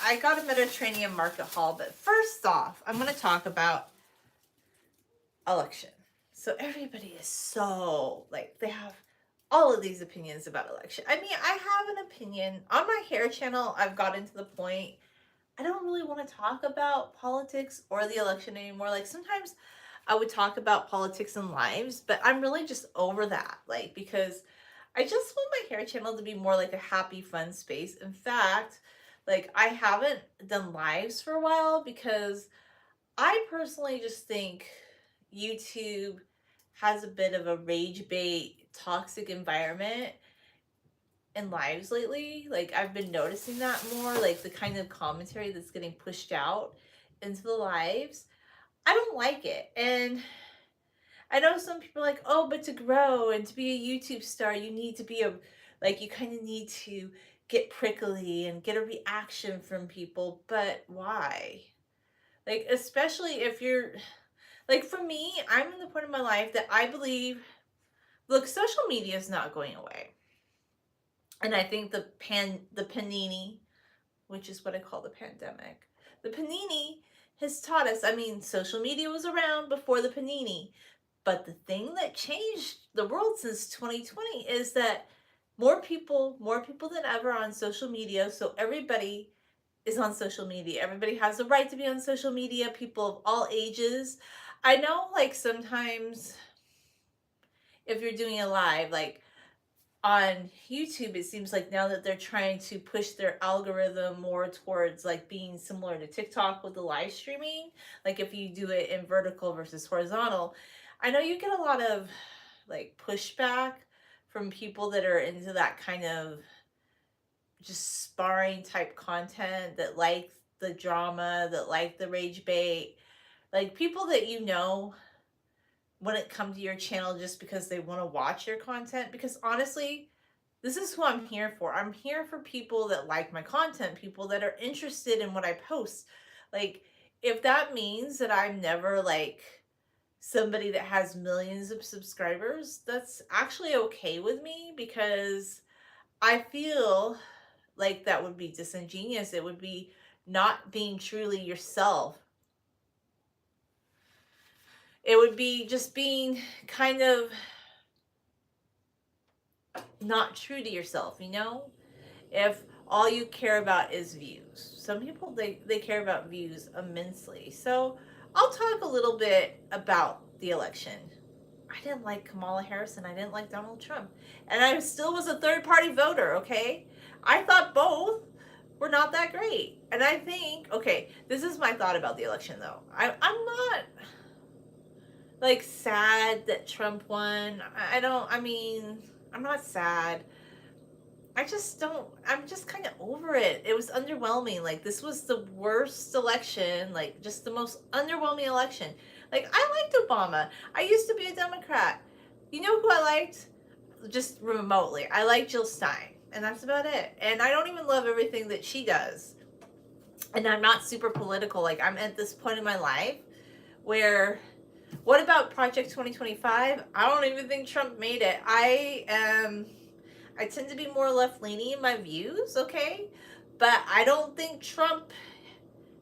I got a Mediterranean market haul, but first off, I'm going to talk about election. So everybody is so like they have all of these opinions about election. I mean, I have an opinion on my hair channel. I've gotten to the point I don't really want to talk about politics or the election anymore. Like sometimes I would talk about politics and lives, but I'm really just over that. Like because I just want my hair channel to be more like a happy, fun space. In fact, like I haven't done lives for a while because I personally just think YouTube has a bit of a rage bait, toxic environment in lives lately. Like I've been noticing that more, like the kind of commentary that's getting pushed out into the lives. I don't like it. And I know some people are like, oh, but to grow and to be a YouTube star, you need to be a, like, you kind of need to get prickly and get a reaction from people. But why? Like, especially if you're, like, for me, I'm in the point of my life that I believe, look, social media is not going away. And I think the panini, which is what I call the pandemic, the panini has taught us, I mean, social media was around before the panini. But the thing that changed the world since 2020 is that more people than ever on social media. So everybody is on social media. Everybody has the right to be on social media, people of all ages. I know like sometimes if you're doing a live, like on YouTube, it seems like now that they're trying to push their algorithm more towards like being similar to TikTok with the live streaming. Like if you do it in vertical versus horizontal, I know you get a lot of like pushback from people that are into that kind of just sparring type content that like the drama, that like the rage bait, like people that you know wouldn't come to your channel just because they want to watch your content. Because honestly, this is who I'm here for. I'm here for people that like my content, people that are interested in what I post. Like, if that means that I'm never like somebody that has millions of subscribers, that's actually okay with me because I feel like that would be disingenuous. It would be not being truly yourself. It would be just being kind of not true to yourself, you know? If all you care about is views. Some people they care about views immensely. So I'll talk a little bit about the election. I didn't like Kamala Harris and I didn't like Donald Trump. And I still was a third party voter, okay? I thought both were not that great. And I think, okay, this is my thought about the election though. I'm not like sad that Trump won. I don't, I mean, I'm not sad. I just don't, I'm just kind of over it. It was underwhelming. Like, this was the worst election, like, just the most underwhelming election. Like, I liked Obama. I used to be a Democrat. You know who I liked? Just remotely. I like Jill Stein. And that's about it. And I don't even love everything that she does. And I'm not super political. Like, I'm at this point in my life where, what about Project 2025? I don't even think Trump made it. I tend to be more left leaning in my views, okay? But I don't think Trump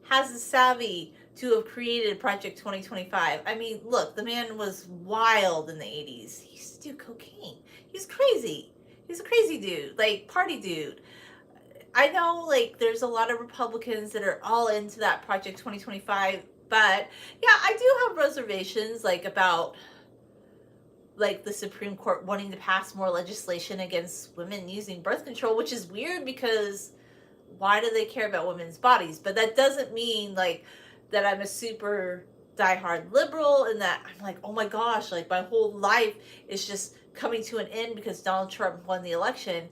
has the savvy to have created Project 2025. I mean, look, the man was wild in the 80s. He used to do cocaine. He's crazy. He's a crazy dude, like party dude. I know like there's a lot of Republicans that are all into that Project 2025, but yeah, I do have reservations like about like the Supreme Court wanting to pass more legislation against women using birth control, which is weird because why do they care about women's bodies? But that doesn't mean like that I'm a super diehard liberal and that I'm like, oh my gosh, like my whole life is just coming to an end because Donald Trump won the election.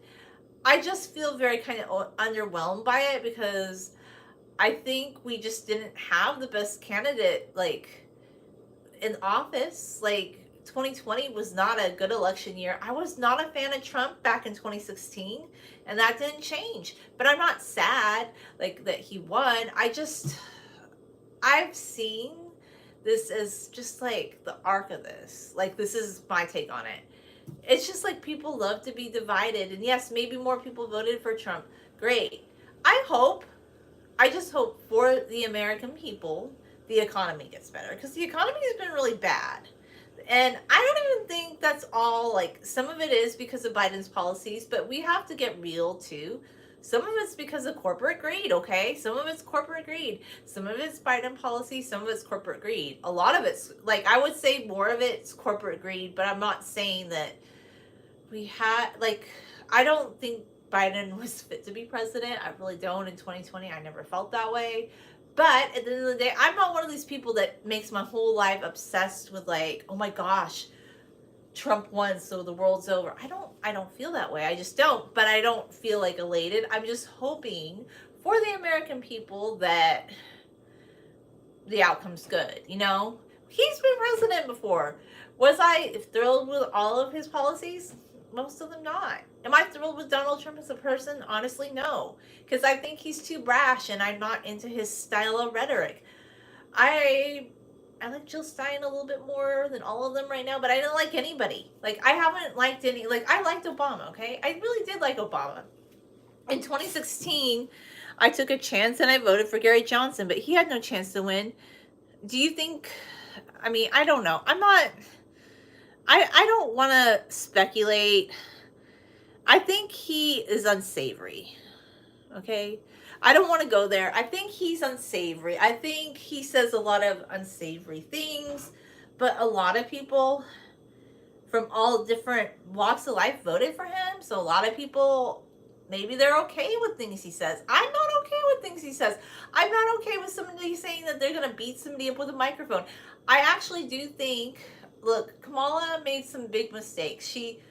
I just feel very kind of underwhelmed by it because I think we just didn't have the best candidate like in office. Like 2020 was not a good election year. I was not a fan of Trump back in 2016 and that didn't change. But I'm not sad like that he won. I've seen this as just like the arc of this. Like this is my take on it. It's just like people love to be divided and yes, maybe more people voted for Trump. Great. I hope I just hope for the American people, the economy gets better, because the economy has been really bad. And I don't even think that's all, like, some of it is because of Biden's policies, but we have to get real too. Some of it's because of corporate greed, okay? Some of it's corporate greed. Some of it's Biden policy, some of it's corporate greed. A lot of it's, like, I would say more of it's corporate greed, but I'm not saying that we had, like, I don't think Biden was fit to be president. I really don't. In 2020, I never felt that way. But at the end of the day, I'm not one of these people that makes my whole life obsessed with, like, oh my gosh, Trump won, so the world's over. I don't feel that way. I just don't. But I don't feel like elated. I'm just hoping for the American people that the outcome's good, you know? He's been president before. Was I thrilled with all of his policies? Most of them not. Am I thrilled with Donald Trump as a person? Honestly, no. Because I think he's too brash and I'm not into his style of rhetoric. I like Jill Stein a little bit more than all of them right now, but I don't like anybody. Like, I haven't liked any, like, I liked Obama, okay? I really did like Obama. In 2016, I took a chance and I voted for Gary Johnson, but he had no chance to win. Do you think, I mean, I don't know. I don't want to speculate. I think he is unsavory. Okay? I don't want to go there. I think he's unsavory. I think he says a lot of unsavory things, but a lot of people from all different walks of life voted for him. So a lot of people, maybe they're okay with things he says. I'm not okay with things he says. I'm not okay with somebody saying that they're going to beat somebody up with a microphone. I actually do think, look, Kamala made some big mistakes. She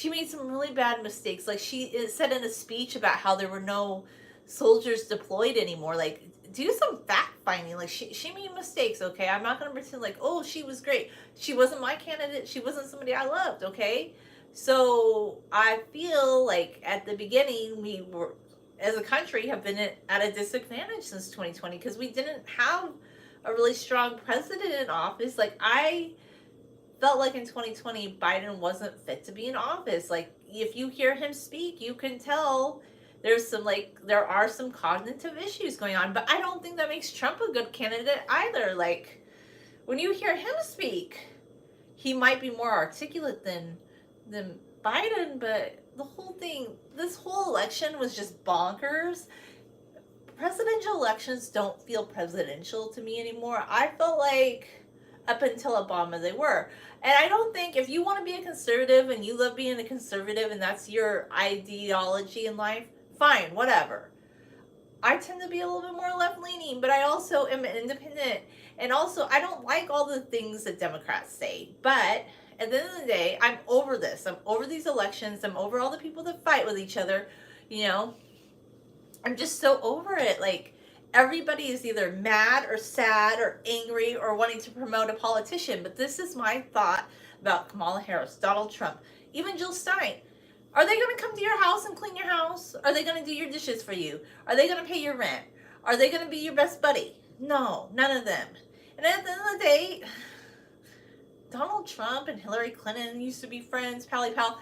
made some really bad mistakes. Like, she said in a speech about how there were no soldiers deployed anymore. Like, do some fact finding. Like, she made mistakes, okay? I'm not going to pretend like, oh, she was great. She wasn't my candidate. She wasn't somebody I loved, okay? So I feel like at the beginning, we were, as a country, have been at a disadvantage since 2020 because we didn't have a really strong president in office. Like, I felt like in 2020 Biden wasn't fit to be in office. Like, if you hear him speak, you can tell there are some cognitive issues going on, but I don't think that makes Trump a good candidate either. Like, when you hear him speak, he might be more articulate than Biden, but the whole thing, this whole election was just bonkers. Presidential elections don't feel presidential to me anymore. I felt like up until Obama they were. And I don't think, if you want to be a conservative and you love being a conservative and that's your ideology in life, fine, whatever. I tend to be a little bit more left leaning, but I also am independent. And also, I don't like all the things that Democrats say. But at the end of the day, I'm over this. I'm over these elections. I'm over all the people that fight with each other. You know, I'm just so over it. Like, everybody is either mad or sad or angry or wanting to promote a politician. But this is my thought about Kamala Harris, Donald Trump, even Jill Stein. Are they going to come to your house and clean your house? Are they going to do your dishes for you? Are they going to pay your rent? Are they going to be your best buddy? No, none of them. And at the end of the day, Donald Trump and Hillary Clinton used to be friends, pally pal.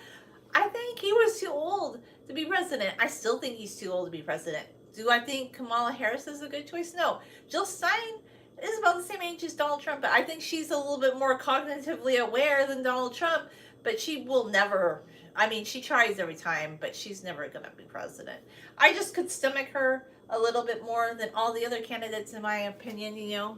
I think he was too old to be president. I still think he's too old to be president. Do I think Kamala Harris is a good choice? No. Jill Stein is about the same age as Donald Trump, but I think she's a little bit more cognitively aware than Donald Trump, but she will never, I mean, she tries every time, but she's never going to be president. I just could stomach her a little bit more than all the other candidates, in my opinion, you know.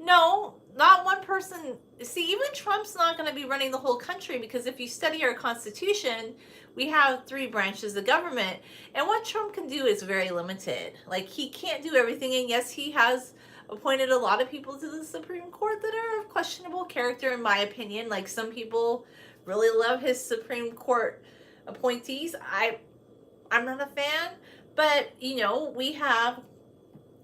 No, not one person. See, even Trump's not going to be running the whole country, because if you study our Constitution, we have 3 branches of government. And what Trump can do is very limited. Like, he can't do everything. And yes, he has appointed a lot of people to the Supreme Court that are of questionable character, in my opinion. Like, some people really love his Supreme Court appointees. I'm not a fan. But, you know, we have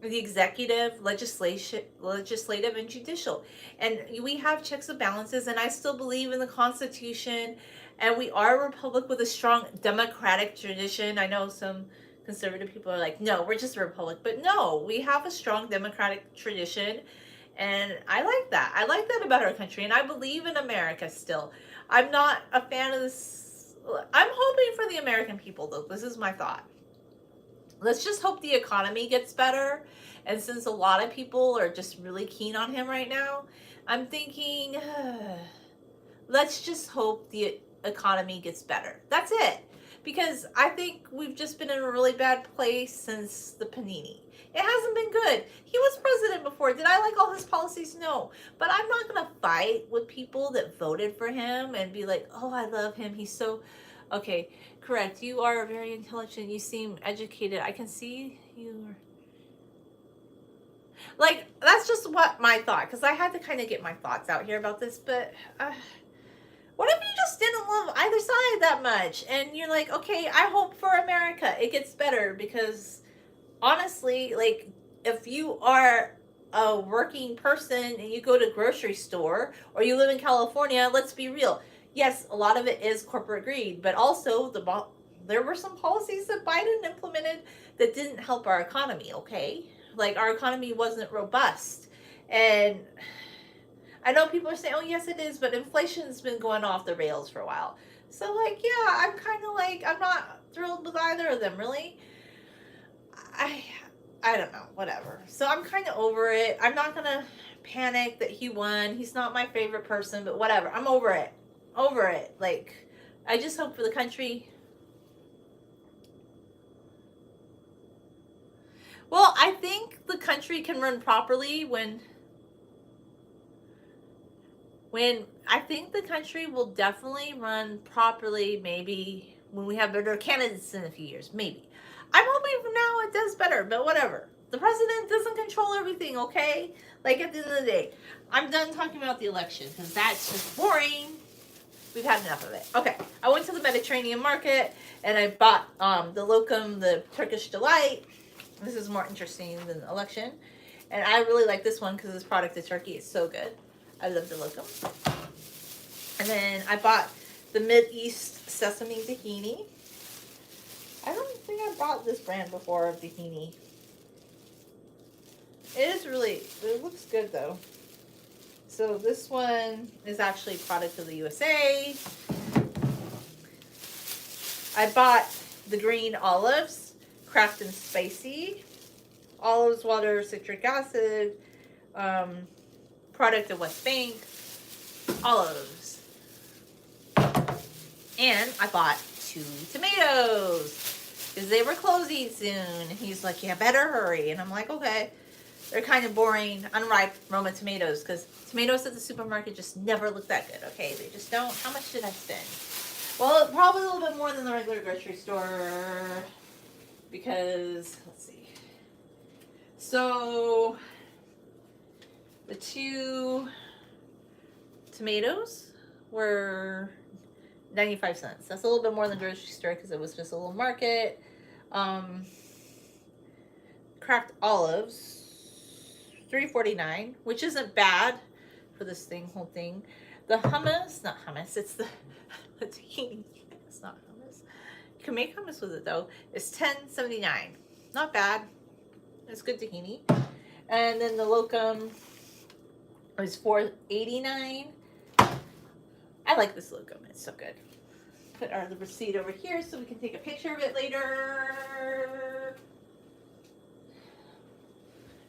the executive, legislative, and judicial. And we have checks and balances, and I still believe in the Constitution, and we are a republic with a strong democratic tradition. I know some conservative people are like, no, we're just a republic. But no, we have a strong democratic tradition, and I like that. I like that about our country, and I believe in America still. I'm not a fan of this. I'm hoping for the American people, though. This is my thought. let's just hope the economy gets better. And since a lot of people are just really keen on him right now, I'm thinking, let's just hope the economy gets better. That's it. Because I think we've just been in a really bad place since the panini. It hasn't been good. He was president before. Did I like all his policies? No. But I'm not going to fight with people that voted for him and be like, oh, I love him. He's so... Okay, correct. You are very intelligent. You seem educated. I can see you are... Like, that's just what my thought, because I had to kind of get my thoughts out here about this, but what if you just didn't love either side that much? And you're like, okay, I hope for America it gets better, because honestly, like, if you are a working person and you go to a grocery store or you live in California, let's be real. Yes, a lot of it is corporate greed, but also there were some policies that Biden implemented that didn't help our economy, okay? Like, our economy wasn't robust. And I know people are saying, oh, yes, it is, but inflation's been going off the rails for a while. So, like, yeah, I'm kind of like, I'm not thrilled with either of them, really. I don't know, whatever. So I'm kind of over it. I'm not going to panic that he won. He's not my favorite person, but whatever. I'm over it. Over it. Like, I just hope for the country. Well, I think the country can run properly when I think the country will definitely run properly maybe when we have better candidates in a few years. Maybe. I'm hoping for now it does better, but whatever. The president doesn't control everything, okay? Like, at the end of the day, I'm done talking about the election because that's just boring. We've had enough of it. Okay, I went to the Mediterranean market and I bought the Locum, the Turkish Delight. This is more interesting than the election. And I really like this one because this product of Turkey is so good. I love the Locum. And then I bought the Mideast Sesame Tahini. I don't think I bought this brand before of tahini. It looks good though. So this one is actually a product of the USA. I bought the green olives, Craft and Spicy. Olives, water, citric acid, product of West Bank, olives. And I bought 2 tomatoes because they were closing soon. And he's like, yeah, better hurry. And I'm like, okay. They're kind of boring, unripe Roma tomatoes because tomatoes at the supermarket just never look that good, okay? They just don't. How much did I spend? Well, probably a little bit more than the regular grocery store because, let's see. So, the 2 tomatoes were 95 cents. That's a little bit more than the grocery store because it was just a little market. Cracked olives, $3.49, which isn't bad for this whole thing. The hummus, not hummus, it's the tahini. It's not hummus. You can make hummus with it though. It's $10.79. Not bad. It's good tahini. And then the Locum is $4.89. I like this Locum. It's so good. Put the receipt over here so we can take a picture of it later.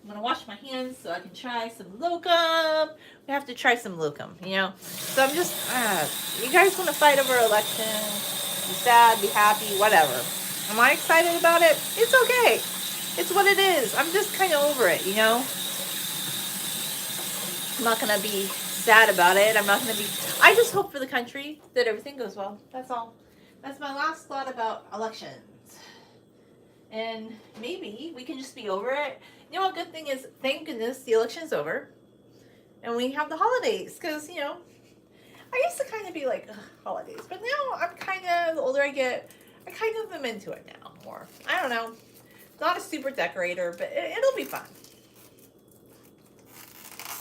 I'm going to wash my hands so I can try some Locum. We have to try some Locum, you know. So I'm just, you guys want to fight over election, be sad, be happy, whatever. Am I excited about it? It's okay. It's what it is. I'm just kind of over it, you know. I'm not going to be sad about it. I'm not going to be, I just hope for the country that everything goes well. That's all. That's my last thought about elections. And maybe we can just be over it. You know what, good thing is, thank goodness the election's over. And we have the holidays. Because, you know, I used to kind of be like, holidays. But now I'm kind of, the older I get, I kind of am into it now more. I don't know. Not a super decorator, but it'll be fun.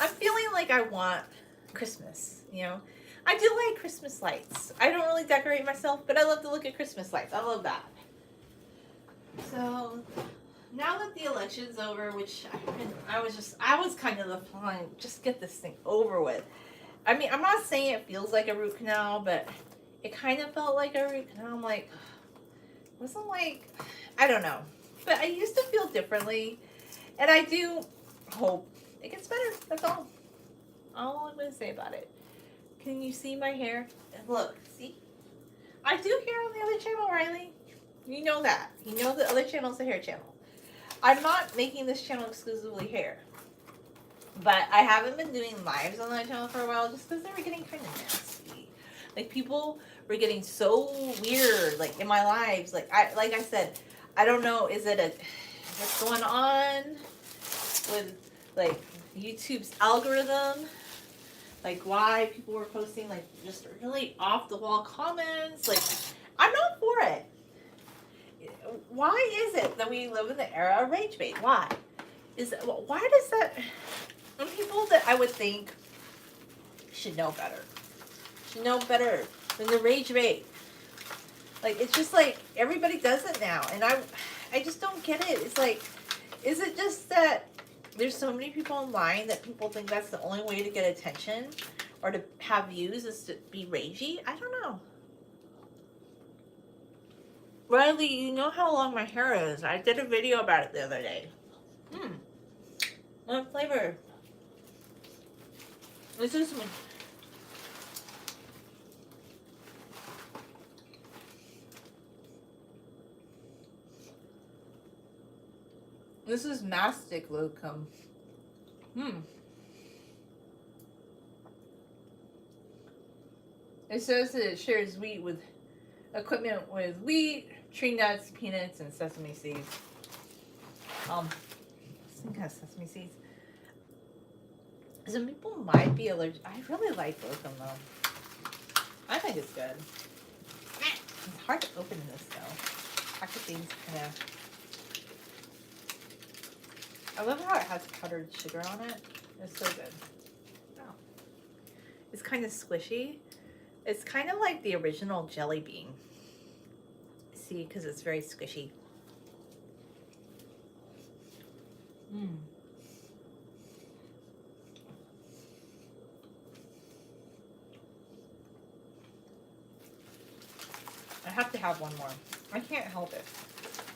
I'm feeling like I want Christmas, you know. I do like Christmas lights. I don't really decorate myself, but I love to look at Christmas lights. I love that. So now that the election's over, which I was kind of the fine, just get this thing over with. I mean, I'm not saying it feels like a root canal, but it kind of felt like a root canal. I'm like, wasn't like, I don't know. But I used to feel differently, and I do hope it gets better. That's all I'm going to say about it. Can you see my hair? Look, see? I do hair on the other channel, Riley. You know that. You know the other channel's a hair channel. I'm not making this channel exclusively hair. But I haven't been doing lives on that channel for a while just because they were getting kind of nasty. Like, people were getting so weird, like, in my lives. Like I said, I don't know, what's going on with, like, YouTube's algorithm? Like, why people were posting, like, just really off-the-wall comments. Like, I'm not for it. Why is it that we live in the era of rage bait? Why? Why does that... And people that I would think should know better than the rage bait. Like, it's just like, everybody does it now. And I just don't get it. It's like, is it just that there's so many people online that people think that's the only way to get attention or to have views is to be ragey? I don't know. Riley, you know how long my hair is. I did a video about it the other day. What flavor? This is one. This is mastic locum. It says that it shares wheat with equipment with wheat, tree nuts, peanuts, and sesame seeds. I think it has sesame seeds. Some people might be allergic. I really like locum though. I think it's good. It's hard to open this though. Packaging's kind of. I love how it has powdered sugar on it. It's so good. Oh. It's kind of squishy. It's kind of like the original jelly bean. See, because it's very squishy. I have to have one more. I can't help it.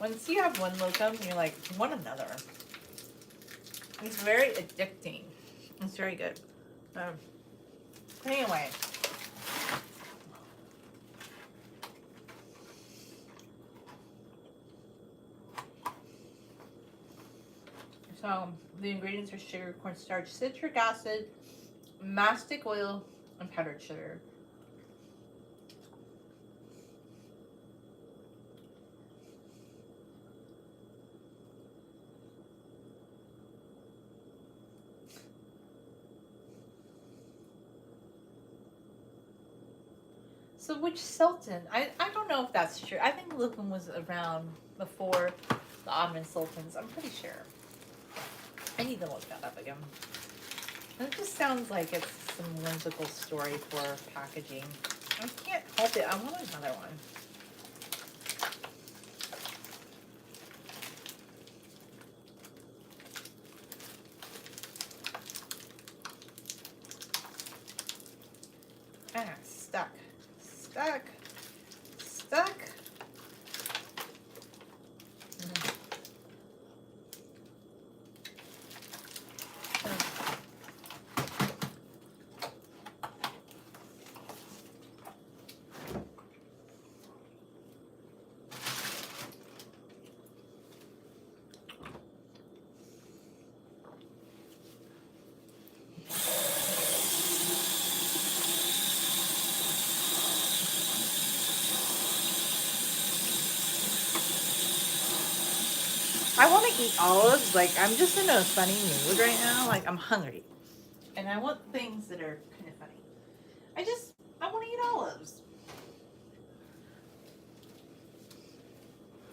Once you have one locum, you're like, want another. It's very addicting. It's very good. Anyway. So, the ingredients are sugar, cornstarch, citric acid, mastic oil, and powdered sugar. So which sultan? I don't know if that's true. I think locum was around before the Ottoman sultans. I'm pretty sure. I need to look that up again. It just sounds like it's some whimsical story for packaging. I can't help it. I want another one. Stuck. I want to eat olives. Like, I'm just in a funny mood right now. Like, I'm hungry. And I want things that are kind of funny. I want to eat olives.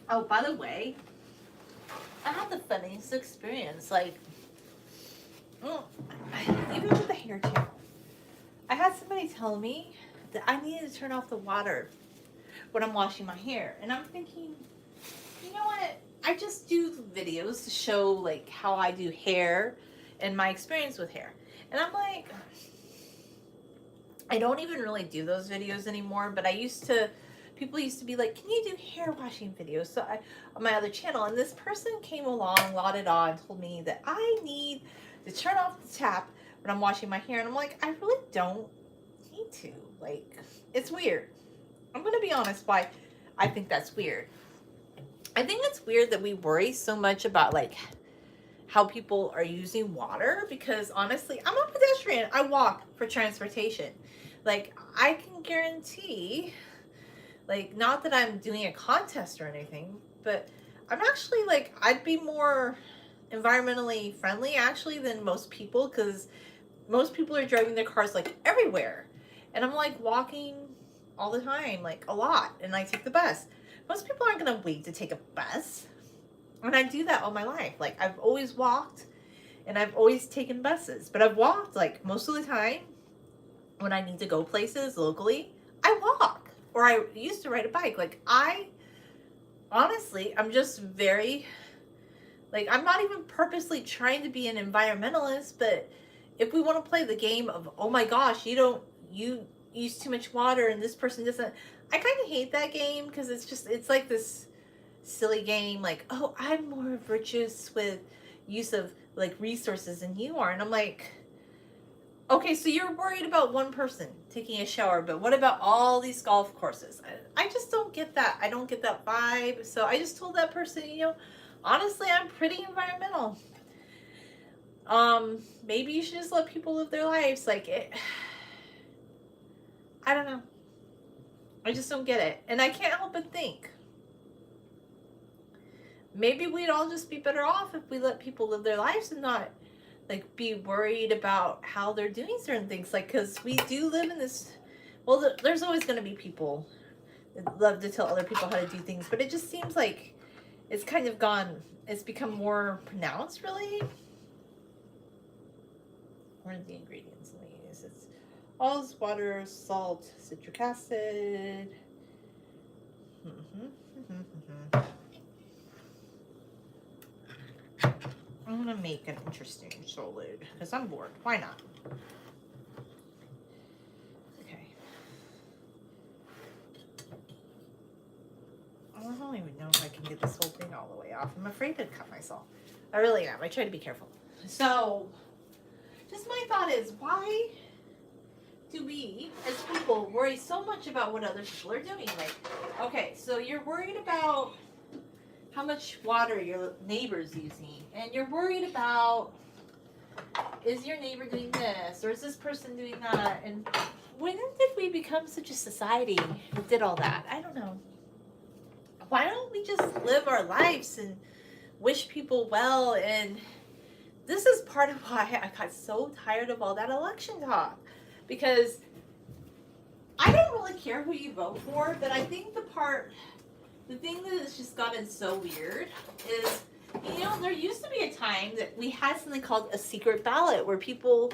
Oh, by the way, I had the funniest experience. Like, even with the hair channel, I had somebody tell me that I needed to turn off the water when I'm washing my hair. And I'm thinking, you know what? I just do videos to show like how I do hair and my experience with hair. And I'm like, I don't even really do those videos anymore, but I used to, people used to be like, can you do hair washing videos? So on my other channel, and this person came along, lauded on, told me that I need to turn off the tap when I'm washing my hair. And I'm like, I really don't need to. Like, it's weird. I'm going to be honest why I think that's weird. I think it's weird that we worry so much about like how people are using water, because honestly, I'm a pedestrian. I walk for transportation. Like, I can guarantee, like, not that I'm doing a contest or anything, but I'm actually like, I'd be more environmentally friendly actually than most people, because most people are driving their cars like everywhere. And I'm like walking all the time, like a lot, and I take the bus. Most people aren't gonna wait to take a bus. And I do that all my life. Like, I've always walked and I've always taken buses, but I've walked like most of the time when I need to go places locally. I walk, or I used to ride a bike. Like, I honestly, I'm just very, like, I'm not even purposely trying to be an environmentalist, but if we want to play the game of, oh my gosh, you use too much water and this person doesn't, I kind of hate that game, because it's like this silly game, like, oh, I'm more virtuous with use of like resources than you are. And I'm like, okay, so you're worried about one person taking a shower, but what about all these golf courses? I just don't get that. I don't get that vibe. So I just told that person, honestly, I'm pretty environmental. Maybe you should just let people live their lives. Like, I don't know. I just don't get it. And I can't help but think, maybe we'd all just be better off if we let people live their lives and not like be worried about how they're doing certain things. Like, because we do live in this, well, there's always going to be people that love to tell other people how to do things, but it just seems like it's kind of it's become more pronounced, really. What are the ingredients in these? It's olives, water, salt, citric acid. I'm gonna make an interesting solid because I'm bored. Why not? Okay. I don't even know if I can get this whole thing all the way off. I'm afraid to cut myself. I really am. I try to be careful. So, just my thought is, why do we, as people, worry so much about what other people are doing? Like, okay, so you're worried about how much water your neighbor's using, and you're worried about, is your neighbor doing this, or is this person doing that? And when did we become such a society that did all that? I don't know. Why don't we just live our lives and wish people well? And this is part of why I got so tired of all that election talk, because I don't really care who you vote for, but I think the thing that has just gotten so weird is, there used to be a time that we had something called a secret ballot, where people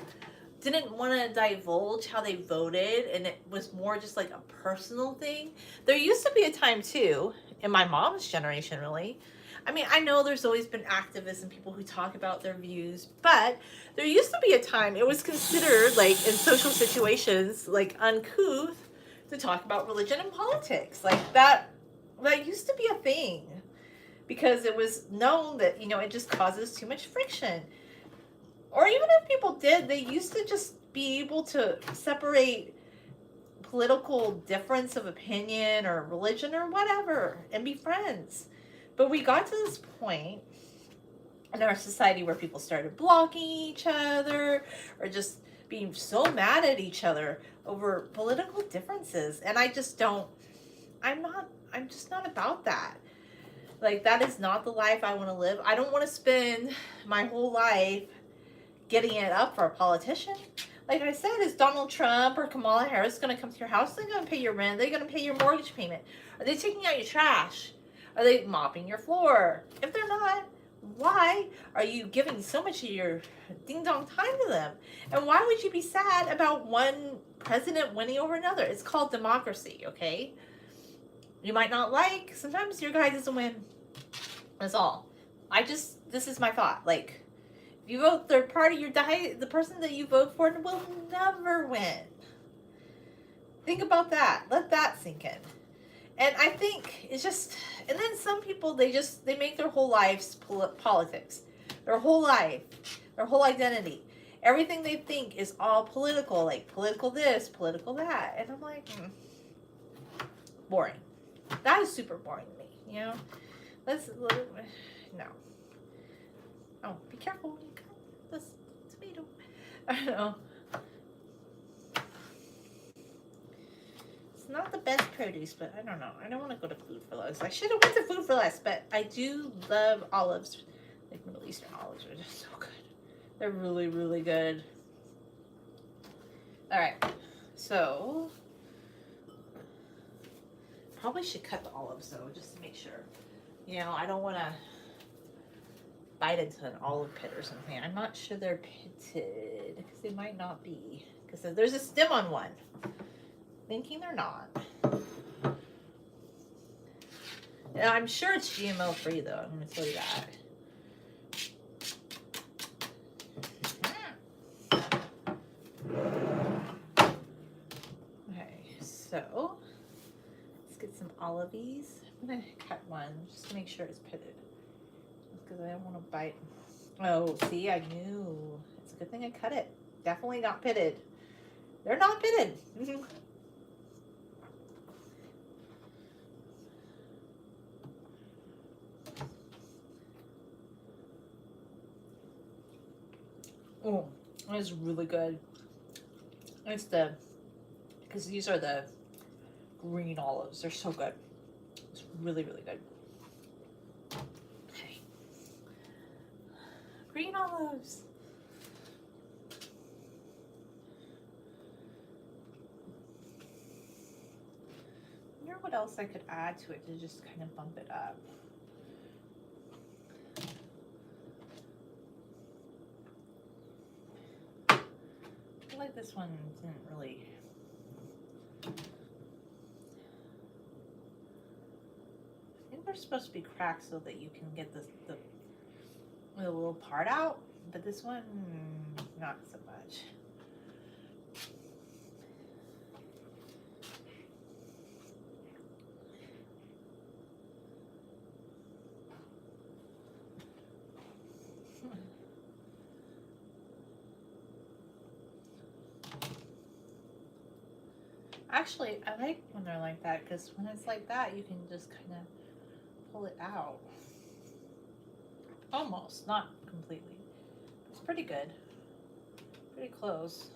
didn't want to divulge how they voted, and it was more just like a personal thing. There used to be a time too, in my mom's generation, really. I mean, I know there's always been activists and people who talk about their views, but there used to be a time it was considered, like, in social situations, like, uncouth to talk about religion and politics. Like, that used to be a thing, because it was known that, it just causes too much friction. Or even if people did, they used to just be able to separate political difference of opinion or religion or whatever and be friends. But we got to this point in our society where people started blocking each other or just being so mad at each other over political differences. And I'm just not about that. Like, that is not the life I want to live. I don't want to spend my whole life getting it up for a politician. Like I said, is Donald Trump or Kamala Harris going to come to your house? They're going to pay your rent. They're going to pay your mortgage payment. Are they taking out your trash? Are they mopping your floor? If they're not, why are you giving so much of your ding-dong time to them? And why would you be sad about one president winning over another? It's called democracy, okay? You might not like, sometimes your guy doesn't win. That's all. This is my thought. Like, if you vote third party, the person that you vote for will never win. Think about that. Let that sink in. And I think it's just, and then some people, they make their whole lives politics. Their whole life, their whole identity. Everything they think is all political, like political this, political that. And I'm like, boring. That is super boring to me, you know? No. Oh, be careful when you cut this tomato. I don't know. It's not the best produce, but I don't know. I don't want to go to Food for Less. I should have went to Food for Less, but I do love olives. Like Middle Eastern olives are just so good. They're really, really good. All right, so probably should cut the olives though, just to make sure. You know, I don't want to bite into an olive pit or something. I'm not sure they're pitted because they might not be. Because there's a stem on one. Thinking they're not. And I'm sure it's GMO free though. I'm going to tell you that. Okay, so let's get some olives. I'm going to cut one just to make sure it's pitted. Because I don't want to bite. Oh, see, I knew. It's a good thing I cut it. Definitely not pitted. They're not pitted. Oh, it's really good. It's because these are the green olives. They're so good. It's really, really good. Okay. Green olives. I wonder what else I could add to it to just kind of bump it up. I feel like this one didn't really. I think they're supposed to be cracked so that you can get the little part out, but this one, not so much. Actually, I like when they're like that because when it's like that, you can just kind of pull it out. Almost, not completely. It's pretty good. Pretty close.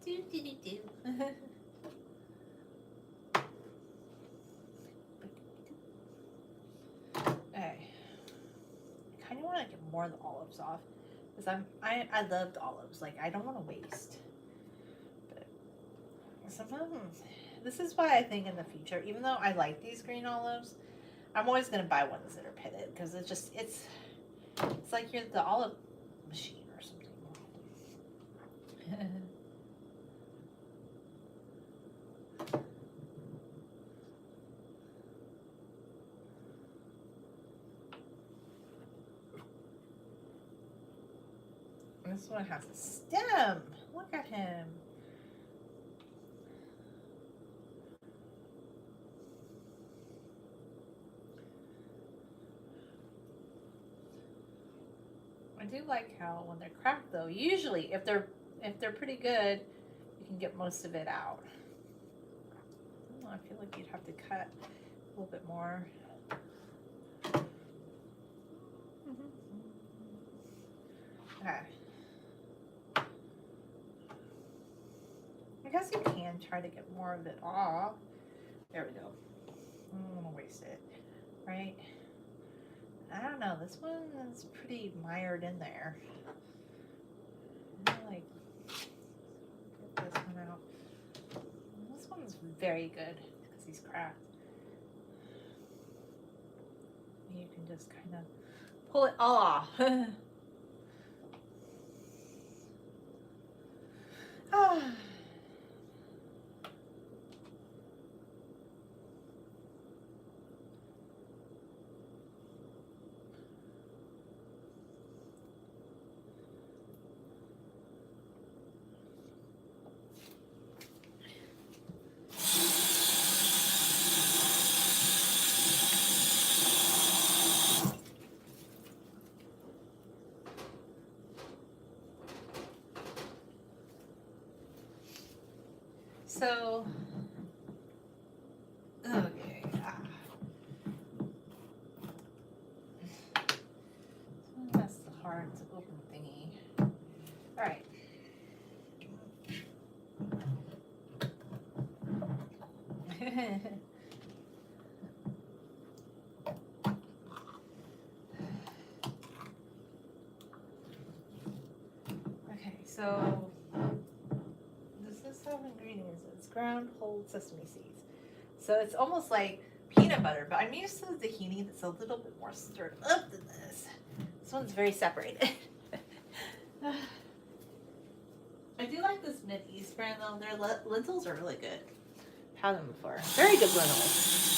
Do do do do. Okay. I kind of want to get more of the olives off because I loved olives. Like I don't want to waste. But sometimes this is why I think in the future, even though I like these green olives, I'm always gonna buy ones that are pitted because it's like you're the olive machine or something. This one has a stem. Look at him. I do like how when they're cracked though, usually if they're pretty good, you can get most of it out. I feel like you'd have to cut a little bit more. Okay. I guess you can try to get more of it off. There we go. I don't want to waste it, right? I don't know. This one is pretty mired in there. I'm gonna, like, get this one out. This one's very good because he's cracked. You can just kind of pull it all off. Ah. So, okay. That's the hard to open thingy. All right. Okay, so this is how ingredients. It's ground whole sesame seeds. So it's almost like peanut butter, but I'm used to the tahini that's a little bit more stirred up than this. This one's very separated. I do like this Mid-East brand though. Their lentils are really good. Had them before. Very good lentils.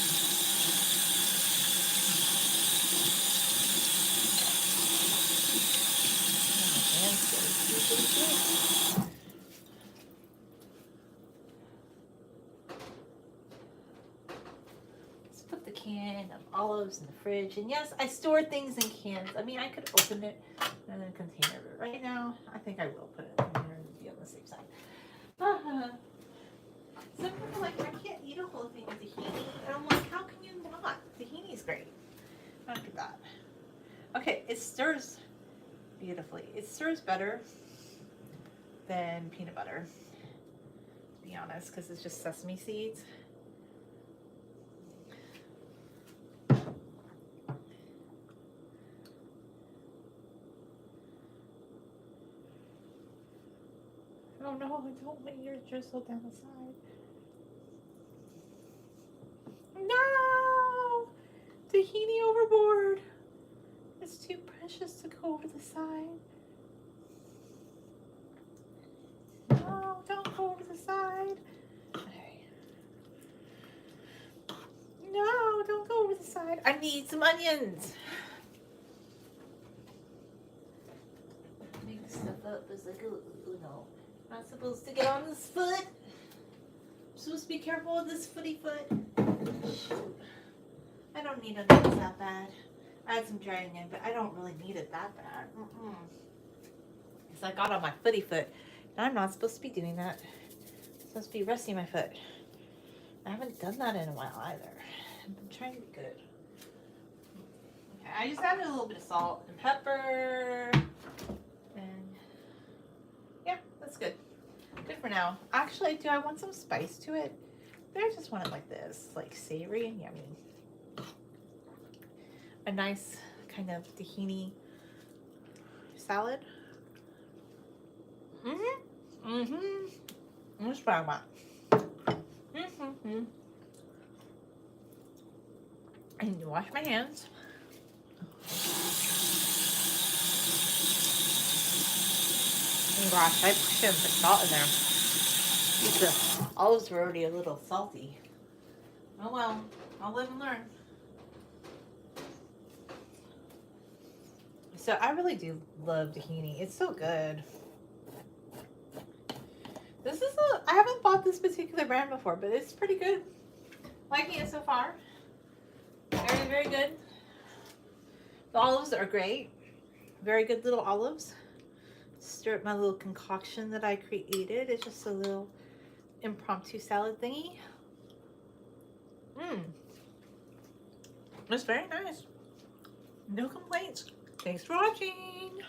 Let's put the can of olives in the fridge. And yes, I store things in cans. I mean, I could open it in a container, but right now, I think I will put it in a container to be on the safe side. Some people are like, I can't eat a whole thing of tahini. And I'm like, how can you not? Tahini's great. Look at that. Okay, it stirs beautifully. It stirs better than peanut butter, to be honest, because it's just sesame seeds. Oh no, don't let yours drizzle down the side. No! Tahini overboard! It's too precious to go over the side. No, don't go over the side. Okay. No, don't go over the side. I need some onions. Make stuff up is like, oh no. Not supposed to get on this foot. I'm supposed to be careful with this footy foot. Shoot. I don't need onions that bad. I had some dry onion, but I don't really need it that bad. Because I got on my footy foot. And I'm not supposed to be doing that. I'm supposed to be resting my foot. I haven't done that in a while either. I'm trying to be good. Okay, I just added a little bit of salt and pepper. And yeah, that's good. Good for now. Actually, do I want some spice to it? I just want it like this, like savory and yummy. A nice kind of tahini salad. That's what I want. I need to wash my hands. Oh gosh, I shouldn't put salt in there. The olives were already a little salty. Oh well, I'll live and learn. So I really do love tahini. It's so good. This is I haven't bought this particular brand before, but it's pretty good. Liking it so far. Very, very good. The olives are great. Very good little olives. Stir up my little concoction that I created. It's just a little impromptu salad thingy. It's very nice. No complaints. Thanks for watching.